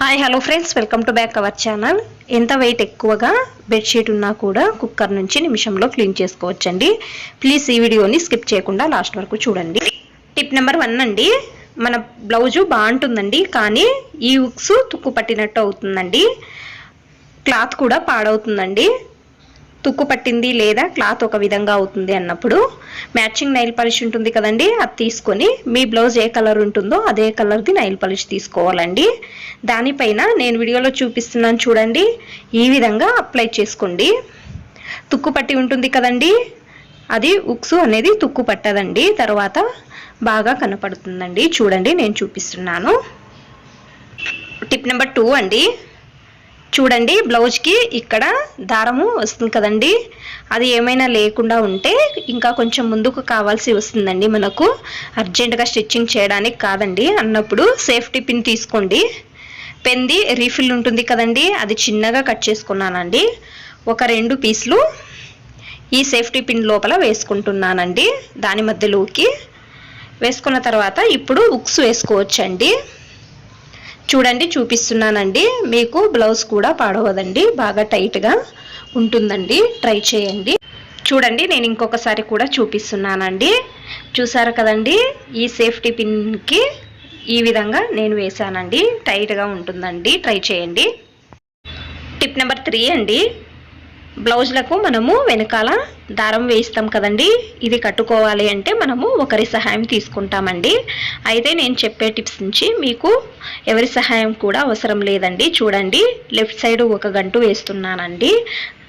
Hi hello friends, welcome to back our channel. ఎంత wait ఎక్కువగా bedsheet ఉన్నా కూడా కుక్కర్ నుంచి నిమిషంలో క్లీన్ చేసుకోవచ్చండి. ప్లీజ్ ఈ వీడియోని స్కిప్ చేయకుండా లాస్ట్ వరకు చూడండి. టిప్ నెంబర్ 1 అండి. మన బ్లౌజు బాగుంటుందండి, కానీ ఈ హుక్స్ తుక్కు పట్టినట్టు అవుతుందండి. క్లాత్ కూడా పాడవుతుందండి. తుక్కు పట్టింది లేదా క్లాత్ ఒక విధంగా అవుతుంది అన్నప్పుడు మ్యాచింగ్ నైల్ పాలిష్ ఉంటుంది కదండి, అది తీసుకొని మీ బ్లౌజ్ ఏ కలర్ ఉంటుందో అదే కలర్ది నైల్ పాలిష్ తీసుకోవాలండి. దానిపైన నేను వీడియోలో చూపిస్తున్నాను చూడండి, ఈ విధంగా అప్లై చేసుకోండి. తుక్కు పట్టి ఉంటుంది కదండి, అది ఉక్సు అనేది తుక్కు పట్టదండి, తర్వాత బాగా కనపడుతుందండి. చూడండి, నేను చూపిస్తున్నాను. టిప్ నెంబర్ 2 అండి. చూడండి, బ్లౌజ్కి ఇక్కడ దారము వస్తుంది కదండి, అది ఏమైనా లేకుండా ఉంటే ఇంకా కొంచెం ముందుకు కావాల్సి వస్తుందండి. మనకు అర్జెంటుగా స్టిచ్చింగ్ చేయడానికి కాదండి అన్నప్పుడు సేఫ్టీ పిన్ తీసుకోండి. పెన్ది రీఫిల్ ఉంటుంది కదండి, అది చిన్నగా కట్ చేసుకున్నానండి. ఒక 2 పీసులు ఈ సేఫ్టీ పిన్ లోపల వేసుకుంటున్నానండి. దాని మధ్యలోకి వేసుకున్న తర్వాత ఇప్పుడు హుక్స్ వేసుకోవచ్చండి. చూడండి, చూపిస్తున్నానండి. మీకు బ్లౌజ్ కూడా పాడవదండి, బాగా టైట్గా ఉంటుందండి. ట్రై చేయండి. చూడండి, నేను ఇంకొకసారి కూడా చూపిస్తున్నానండి. చూసారు కదండి, ఈ సేఫ్టీ పిన్కి ఈ విధంగా నేను వేసానండి. టైట్గా ఉంటుందండి, ట్రై చేయండి. టిప్ నెంబర్ 3 అండి. బ్లౌజ్లకు మనము వెనకాల దారం వేస్తాం కదండి, ఇది కట్టుకోవాలి అంటే మనము ఒకరి సహాయం తీసుకుంటామండి. అయితే నేను చెప్పే టిప్స్ నుంచి మీకు ఎవరి సహాయం కూడా అవసరం లేదండి. చూడండి, లెఫ్ట్ సైడ్ ఒక గంటు వేస్తున్నానండి,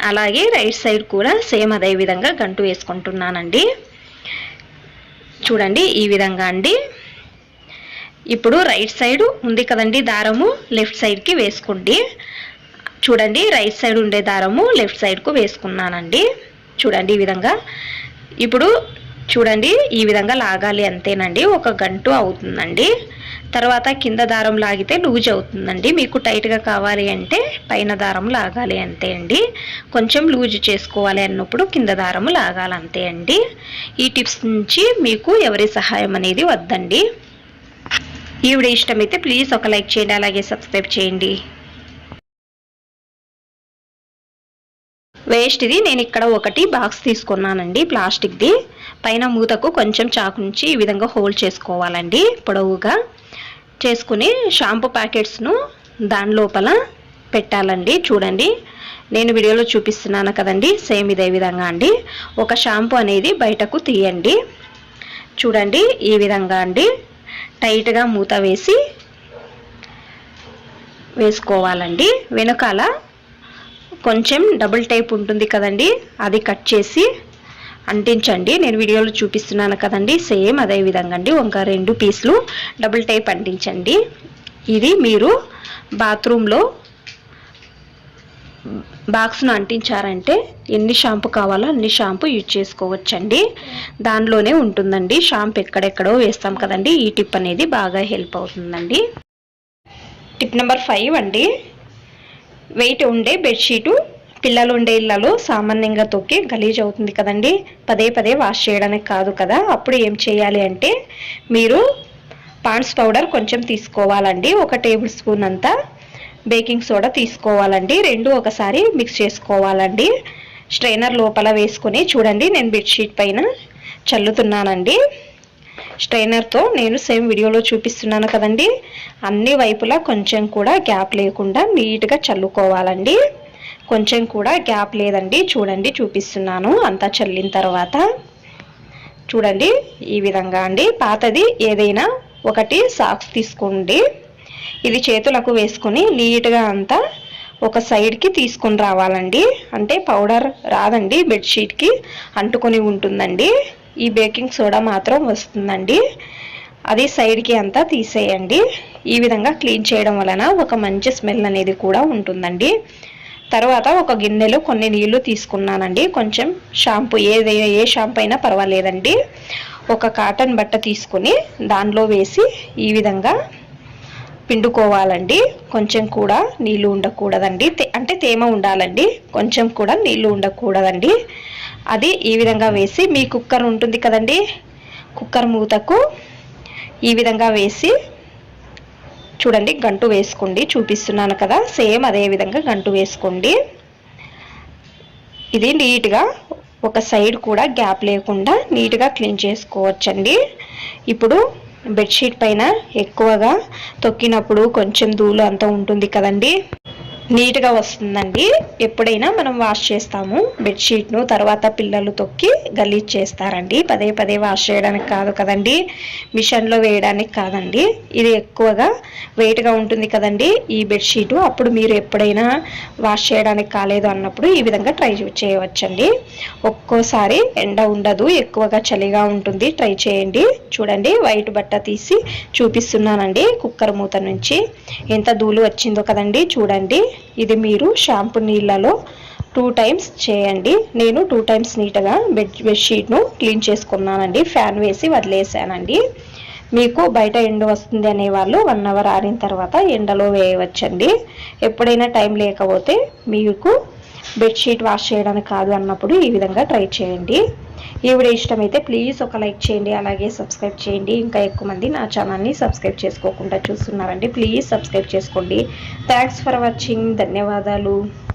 అలాగే రైట్ సైడ్ కూడా సేమ్ అదే విధంగా గంటు వేసుకుంటున్నానండి. చూడండి, ఈ విధంగా అండి. ఇప్పుడు రైట్ సైడ్ ఉంది కదండి దారము, లెఫ్ట్ సైడ్కి వేసుకోండి. చూడండి, రైట్ సైడ్ ఉండే దారము లెఫ్ట్ సైడ్కు వేసుకున్నానండి. చూడండి, ఈ విధంగా. ఇప్పుడు చూడండి, ఈ విధంగా లాగాలి, అంతేనండి. ఒక గంటు అవుతుందండి. తర్వాత కింద దారం లాగితే లూజ్ అవుతుందండి. మీకు టైట్గా కావాలి అంటే పైన దారం లాగాలి, అంతే అండి. కొంచెం లూజ్ చేసుకోవాలి అన్నప్పుడు కింద దారం లాగాలి, అంతే అండి. ఈ టిప్స్ నుంచి మీకు ఎవరి సహాయం అనేది వద్దండి. ఈ వీడియో ఇష్టమైతే ప్లీజ్ ఒక లైక్ చేయండి, అలాగే సబ్స్క్రైబ్ చేయండి. వేస్ట్ది నేను ఇక్కడ ఒకటి బాక్స్ తీసుకున్నానండి, ప్లాస్టిక్ది. పైన మూతకు కొంచెం చాకు నుంచి ఈ విధంగా హోల్డ్ చేసుకోవాలండి, పొడవుగా చేసుకుని షాంపూ ప్యాకెట్స్ను దాని లోపల పెట్టాలండి. చూడండి, నేను వీడియోలో చూపిస్తున్నాను కదండి, సేమ్ ఇదే విధంగా అండి. ఒక షాంపూ అనేది బయటకు తీయండి. చూడండి, ఈ విధంగా అండి. టైట్గా మూత వేసుకోవాలండి. వెనకాల కొంచెం డబుల్ టైప్ ఉంటుంది కదండి, అది కట్ చేసి అంటించండి. నేను వీడియోలో చూపిస్తున్నాను కదండి, సేమ్ అదే విధంగా అండి. ఒక 2 పీసులు డబుల్ టైప్ అంటించండి. ఇది మీరు బాత్రూంలో బాక్స్ను అంటించారంటే ఎన్ని షాంపూ కావాలో అన్ని షాంపూ యూజ్ చేసుకోవచ్చండి. దానిలోనే ఉంటుందండి. షాంపూ ఎక్కడెక్కడో వేస్తాం కదండి, ఈ టిప్ అనేది బాగా హెల్ప్ అవుతుందండి. టిప్ నెంబర్ 5 అండి. వెయిట్ ఉండే బెడ్షీటు పిల్లలు ఉండే ఇళ్లలో సామాన్యంగా తొక్కి గలీజ్ అవుతుంది కదండి, పదే పదే వాష్ చేయడానికి కాదు కదా. అప్పుడు ఏం చేయాలి అంటే మీరు పాండ్స్ పౌడర్ కొంచెం తీసుకోవాలండి. 1 టేబుల్ స్పూన్ అంతా బేకింగ్ సోడా తీసుకోవాలండి. 2 ఒకసారి మిక్స్ చేసుకోవాలండి. స్ట్రైనర్ లోపల వేసుకొని చూడండి, నేను బెడ్షీట్ పైన చల్లుతున్నానండి. స్ట్రైనర్తో నేను సేమ్ వీడియోలో చూపిస్తున్నాను కదండి, అన్ని వైపులా కొంచెం కూడా గ్యాప్ లేకుండా నీట్గా చల్లుకోవాలండి. కొంచెం కూడా గ్యాప్ లేదండి. చూడండి, చూపిస్తున్నాను. అంతా చల్లిన తర్వాత చూడండి, ఈ విధంగా అండి. పాతది ఏదైనా ఒకటి సాక్స్ తీసుకోండి. ఇది చేతులకు వేసుకొని నీట్గా అంతా ఒక సైడ్కి తీసుకొని రావాలండి. అంటే పౌడర్ రాదండి, బెడ్షీట్కి అంటుకొని ఉంటుందండి. ఈ బేకింగ్ సోడా మాత్రం వస్తుందండి. అది సైడ్కి అంతా తీసేయండి. ఈ విధంగా క్లీన్ చేయడం వలన ఒక మంచి స్మెల్ అనేది కూడా ఉంటుందండి. తర్వాత ఒక గిన్నెలో కొన్ని నీళ్లు తీసుకున్నానండి. కొంచెం షాంపూ, ఏ షాంపూ అయినా పర్వాలేదండి. ఒక కాటన్ బట్ట తీసుకొని దానిలో వేసి ఈ విధంగా పిండుకోవాలండి. కొంచెం కూడా నీళ్లు ఉండకూడదండి, అంటే తేమ ఉండాలండి, కొంచెం కూడా నీళ్లు ఉండకూడదండి. అది ఈ విధంగా వేసి మీ కుక్కర్ ఉంటుంది కదండి, కుక్కర్ మూతకు ఈ విధంగా వేసి చూడండి గంటు వేసుకోండి, చూపిస్తున్నాను కదా, సేమ్ అదే విధంగా గంటు వేసుకోండి. ఇది నీట్గా ఒక సైడ్ కూడా గ్యాప్ లేకుండా నీట్గా క్లీన్ చేసుకోవచ్చండి. ఇప్పుడు బెడ్షీట్ పైన ఎక్కువగా తొక్కినప్పుడు కొంచెం ధూళి అంతా ఉంటుంది కదండి, నీట్గా వస్తుందండి. ఎప్పుడైనా మనం వాష్ చేస్తాము బెడ్షీట్ను, తర్వాత పిల్లలు తొక్కి గలీజ్ చేస్తారండి. పదే పదే వాష్ చేయడానికి కాదు కదండి, మిషన్లో వేయడానికి కాదండి. ఇది ఎక్కువగా వెయిట్గా ఉంటుంది కదండి ఈ బెడ్షీటు. అప్పుడు మీరు ఎప్పుడైనా వాష్ చేయడానికి కాలేదు అన్నప్పుడు ఈ విధంగా ట్రై చేయవచ్చండి. ఒక్కోసారి ఎండ ఉండదు, ఎక్కువగా చలిగా ఉంటుంది, ట్రై చేయండి. చూడండి వైట్ బట్ట తీసి చూపిస్తున్నానండి కుక్కర్ మూత నుంచి ఎంత ధూళి వచ్చిందో కదండి. చూడండి ఇది మీరు షాంపూ నీళ్ళలో 2 టైమ్స్ చేయండి. నేను 2 టైమ్స్ నీట్గా బెడ్షీట్ను క్లీన్ చేసుకున్నానండి, ఫ్యాన్ వేసి వదిలేసానండి. మీకు బయట ఎండ వస్తుంది అనేవాళ్ళు 1 అవర్ ఆరిన తర్వాత ఎండలో వేయవచ్చండి. ఎప్పుడైనా టైం లేకపోతే మీకు బెడ్షీట్ వాష్ చేయడానికి కాదు అన్నప్పుడు ఈ విధంగా ట్రై చేయండి. ఈ వీడియో ఇష్టమైతే ప్లీజ్ ఒక లైక్ చేయండి, అలాగే సబ్స్క్రైబ్ చేయండి. ఇంకా ఎక్కువ మంది నా ఛానల్ని సబ్స్క్రైబ్ చేసుకోకుండా చూస్తున్నారండి, ప్లీజ్ సబ్స్క్రైబ్ చేసుకోండి. థ్యాంక్స్ ఫర్ వాచింగ్, ధన్యవాదాలు.